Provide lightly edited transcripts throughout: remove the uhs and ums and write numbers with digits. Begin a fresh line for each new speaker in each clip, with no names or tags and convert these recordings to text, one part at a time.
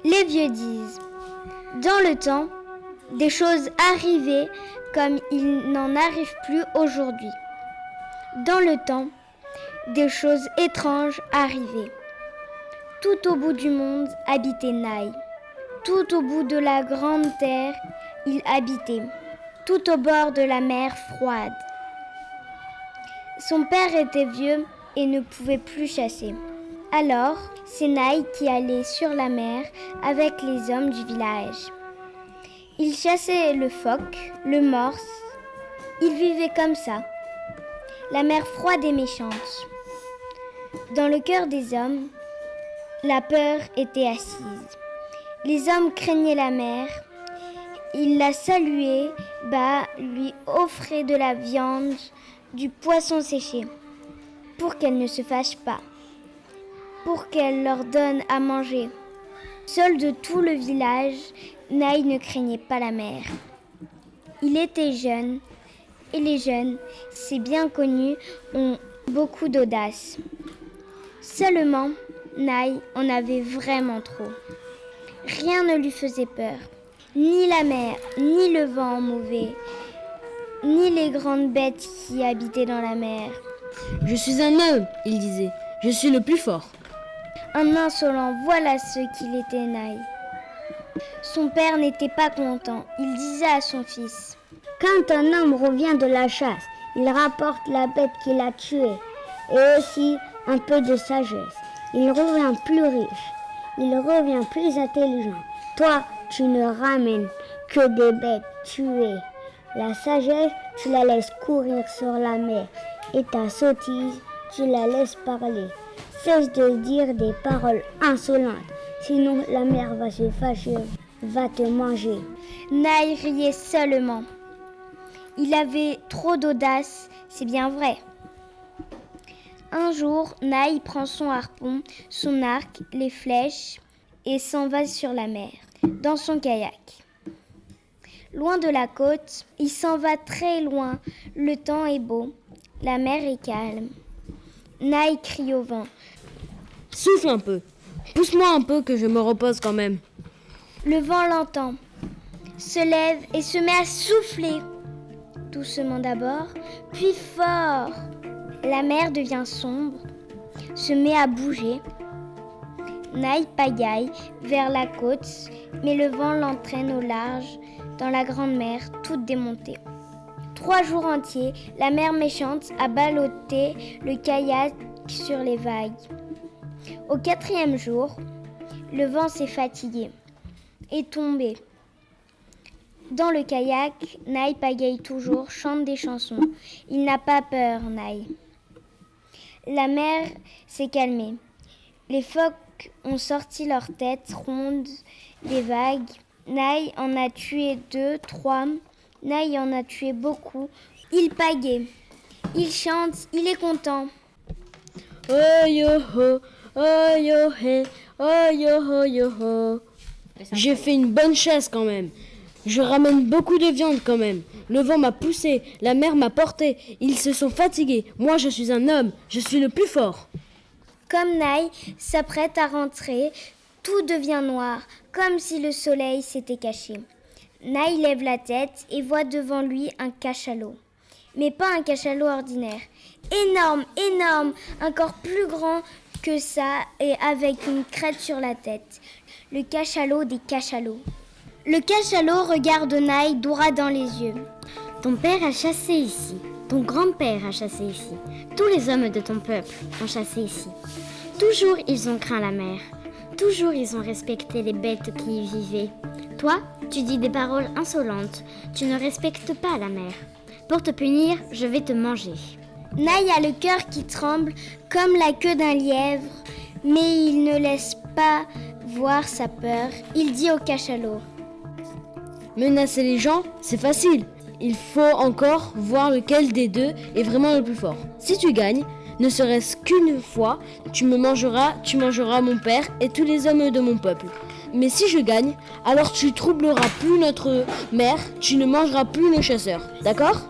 Les vieux disent, dans le temps, des choses arrivaient comme il n'en arrive plus aujourd'hui. Dans le temps, des choses étranges arrivaient. Tout au bout du monde habitait Naï. Tout au bout de la grande terre, il habitait. Tout au bord de la mer froide. Son père était vieux et ne pouvait plus chasser. Alors, c'est Naï qui allait sur la mer avec les hommes du village. Il chassait le phoque, le morse. Il vivait comme ça. La mer froide et méchante. Dans le cœur des hommes, la peur était assise. Les hommes craignaient la mer. Ils la saluaient, lui offraient de la viande, du poisson séché, pour qu'elle ne se fâche pas, pour qu'elle leur donne à manger. Seul de tout le village, Naï ne craignait pas la mer. Il était jeune, et les jeunes, c'est bien connu, ont beaucoup d'audace. Seulement, Naï en avait vraiment trop. Rien ne lui faisait peur. Ni la mer, ni le vent mauvais, ni les grandes bêtes qui habitaient dans la mer.
Je suis un homme, il disait. Je suis le plus fort.
Un insolent, voilà ce qu'il était, Naï. Son père n'était pas content. Il disait à son fils,
quand un homme revient de la chasse, il rapporte la bête qu'il a tuée et aussi un peu de sagesse. Il revient plus riche, il revient plus intelligent. Toi, tu ne ramènes que des bêtes tuées. La sagesse, tu la laisses courir sur la mer et ta sottise, tu la laisses parler. Cesse de dire des paroles insolentes, sinon la mer va se fâcher, va te manger.
Naï riait seulement. Il avait trop d'audace, c'est bien vrai. Un jour, Naï prend son harpon, son arc, les flèches et s'en va sur la mer, dans son kayak. Loin de la côte, il s'en va très loin. Le temps est beau, la mer est calme. Naï crie au vent.
Souffle un peu. Pousse-moi un peu que je me repose quand même.
Le vent l'entend, se lève et se met à souffler. Doucement d'abord, puis fort. La mer devient sombre, se met à bouger. Naï pagaille vers la côte, mais le vent l'entraîne au large, dans la grande mer, toute démontée. 3 jours entiers, la mer méchante a ballotté le kayak sur les vagues. Au 4e jour, le vent s'est fatigué, est tombé. Dans le kayak, Naï pagaille toujours, chante des chansons. Il n'a pas peur, Naï. La mer s'est calmée. Les phoques ont sorti leurs têtes rondes des vagues. Naï en a tué 2, 3. Naï en a tué beaucoup. Il pagaie. Il chante, il est content.
Oh yo ho, oh yo he, oh yo ho yo ho. J'ai fait une bonne chasse quand même. Je ramène beaucoup de viande quand même. Le vent m'a poussé, la mer m'a porté. Ils se sont fatigués. Moi, je suis un homme. Je suis le plus fort.
Comme Naï s'apprête à rentrer, tout devient noir, comme si le soleil s'était caché. Naï lève la tête et voit devant lui un cachalot. Mais pas un cachalot ordinaire. Énorme, énorme, encore plus grand que ça et avec une crête sur la tête. Le cachalot des cachalots. Le cachalot regarde Naï droit dans les yeux.
Ton père a chassé ici. Ton grand-père a chassé ici. Tous les hommes de ton peuple ont chassé ici. Toujours ils ont craint la mer. Toujours ils ont respecté les bêtes qui y vivaient. Toi, tu dis des paroles insolentes. Tu ne respectes pas la mer. Pour te punir, je vais te manger.
Naï a le cœur qui tremble comme la queue d'un lièvre, mais il ne laisse pas voir sa peur. Il dit au cachalot.
Menacer les gens, c'est facile. Il faut encore voir lequel des deux est vraiment le plus fort. Si tu gagnes, ne serait-ce qu'une fois, tu mangeras mon père et tous les hommes de mon peuple. Mais si je gagne, alors tu troubleras plus notre mer, tu ne mangeras plus nos chasseurs. D'accord ?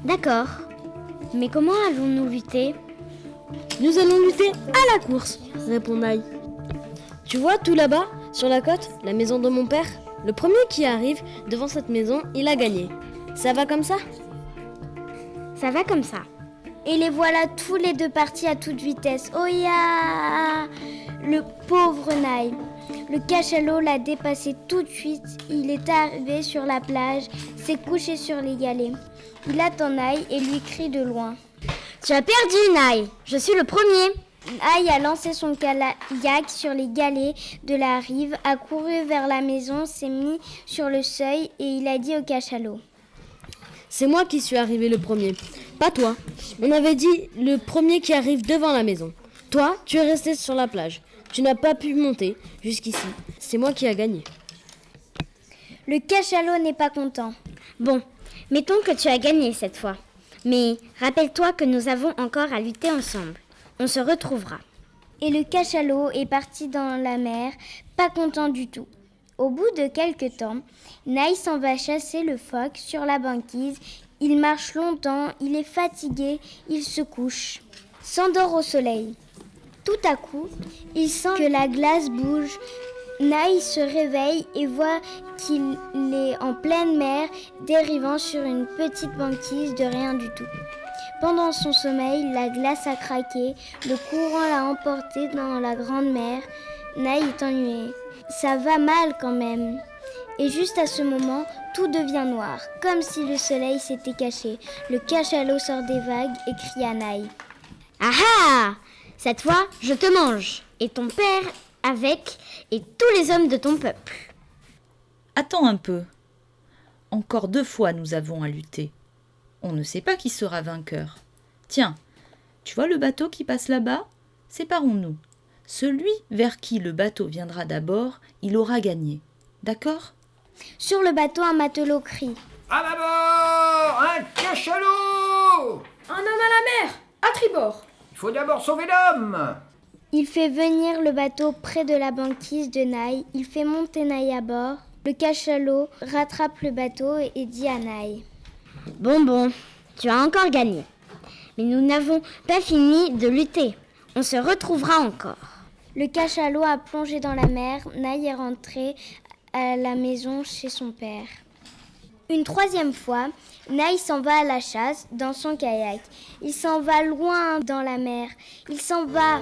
D'accord. Mais comment allons-nous lutter ?
Nous allons lutter à la course, répond Naï. Tu vois tout là-bas, Sur la côte, la maison de mon père, le premier qui arrive devant cette maison, il a gagné. Ça va comme ça?
Ça va comme ça.
Et les voilà tous les deux partis à toute vitesse. Oh ya! Le pauvre Naï. Le cachalot l'a dépassé tout de suite. Il est arrivé sur la plage, s'est couché sur les galets. Il attend Naï et lui crie de loin.
Tu as perdu, Naï. Je suis le premier.
Naï a lancé son kayak sur les galets de la rive, a couru vers la maison, s'est mis sur le seuil et il a dit au cachalot.
C'est moi qui suis arrivé le premier, pas toi. On avait dit le premier qui arrive devant la maison. Toi, tu es resté sur la plage. Tu n'as pas pu monter jusqu'ici. C'est moi qui ai gagné.
Le cachalot n'est pas content.
Bon, mettons que tu as gagné cette fois. Mais rappelle-toi que nous avons encore à lutter ensemble. On se retrouvera.
Et le cachalot est parti dans la mer, pas content du tout. Au bout de quelques temps, Naï s'en va chasser le phoque sur la banquise. Il marche longtemps, il est fatigué, il se couche, s'endort au soleil. Tout à coup, il sent que la glace bouge. Naï se réveille et voit qu'il est en pleine mer, dérivant sur une petite banquise de rien du tout. Pendant son sommeil, la glace a craqué, le courant l'a emporté dans la grande mer. Naï est ennuyé. Ça va mal quand même. Et juste à ce moment, tout devient noir, comme si le soleil s'était caché. Le cachalot sort des vagues et crie à Naï.
Ah ah! Cette fois, je te mange. Et ton père avec, et tous les hommes de ton peuple.
Attends un peu. Encore 2 fois nous avons à lutter. On ne sait pas qui sera vainqueur. Tiens, tu vois le bateau qui passe là-bas? Séparons-nous. Celui vers qui le bateau viendra d'abord, il aura gagné. D'accord?
Sur le bateau, un matelot crie.
À bâbord! Un cachalot!
Un homme à la mer, à tribord.
Il faut d'abord sauver l'homme!
Il fait venir le bateau près de la banquise de Naï. Il fait monter Naï à bord. Le cachalot rattrape le bateau et dit à Naï.
Bon, tu as encore gagné. Mais nous n'avons pas fini de lutter. On se retrouvera encore.
Le cachalot a plongé dans la mer. Naï est rentré à la maison chez son père. Une 3e fois, Naï s'en va à la chasse dans son kayak. Il s'en va loin dans la mer. Il s'en va.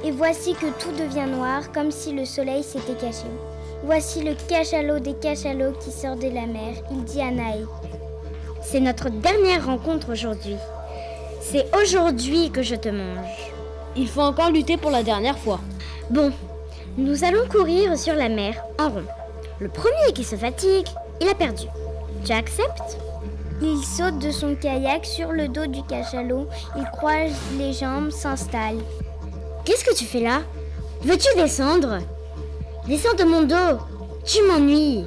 Et voici que tout devient noir, comme si le soleil s'était caché. Voici le cachalot des cachalots qui sort de la mer. Il dit à Naï.
C'est notre dernière rencontre aujourd'hui. C'est aujourd'hui que je te mange.
Il faut encore lutter pour la dernière fois.
Bon, nous allons courir sur la mer en rond. Le premier qui se fatigue, il a perdu. Tu acceptes?
Il saute de son kayak sur le dos du cachalot. Il croise les jambes, s'installe.
Qu'est-ce que tu fais là? Veux-tu descendre? Descends de mon dos. Tu m'ennuies.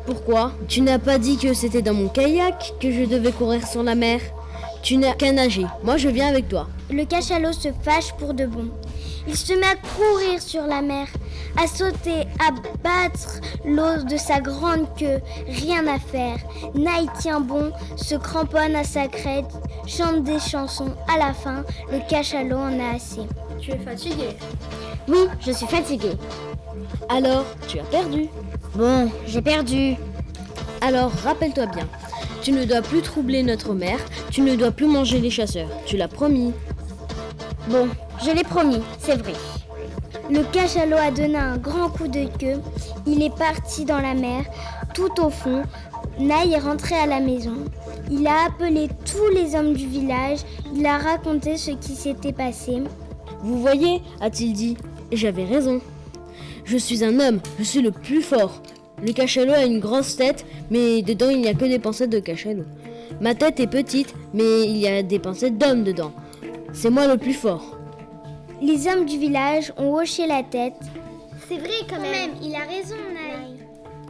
Pourquoi? Tu n'as pas dit que c'était dans mon kayak que je devais courir sur la mer? Tu n'as qu'à nager. Moi, je viens avec toi.
Le cachalot se fâche pour de bon. Il se met à courir sur la mer, à sauter, à battre l'eau de sa grande queue. Rien à faire. Naï tient bon, se cramponne à sa crête, chante des chansons. À la fin, le cachalot en a assez.
Tu es fatigué.
Oui, je suis fatiguée.
Alors, tu as perdu.
Bon, j'ai perdu.
Alors, rappelle-toi bien. Tu ne dois plus troubler notre mère. Tu ne dois plus manger les chasseurs. Tu l'as promis.
Bon, je l'ai promis, c'est vrai.
Le cachalot a donné un grand coup de queue. Il est parti dans la mer. Tout au fond, Naï est rentré à la maison. Il a appelé tous les hommes du village. Il a raconté ce qui s'était passé.
Vous voyez, a-t-il dit. J'avais raison. Je suis un homme. Je suis le plus fort. Le cachalot a une grosse tête, mais dedans il n'y a que des pincettes de cachalot. Ma tête est petite, mais il y a des pincettes d'homme dedans. C'est moi le plus fort.
Les hommes du village ont hoché la tête.
C'est vrai quand même, il a raison, Naï.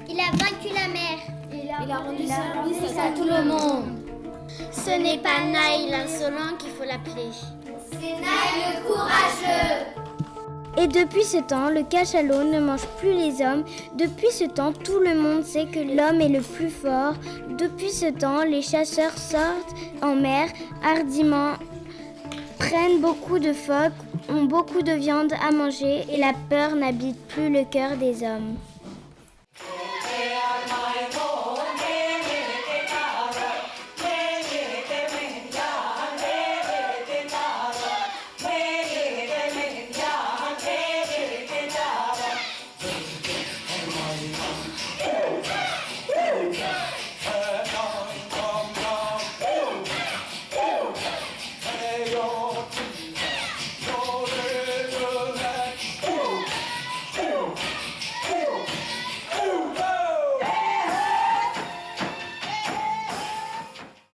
Il a vaincu la mer.
Il a rendu service à tout le monde.
Ce n'est pas Naï l'insolent qu'il faut l'appeler. C'est Naï le courageux.
Et depuis ce temps, le cachalot ne mange plus les hommes. Depuis ce temps, tout le monde sait que l'homme est le plus fort. Depuis ce temps, les chasseurs sortent en mer hardiment, prennent beaucoup de phoques, ont beaucoup de viande à manger et la peur n'habite plus le cœur des hommes.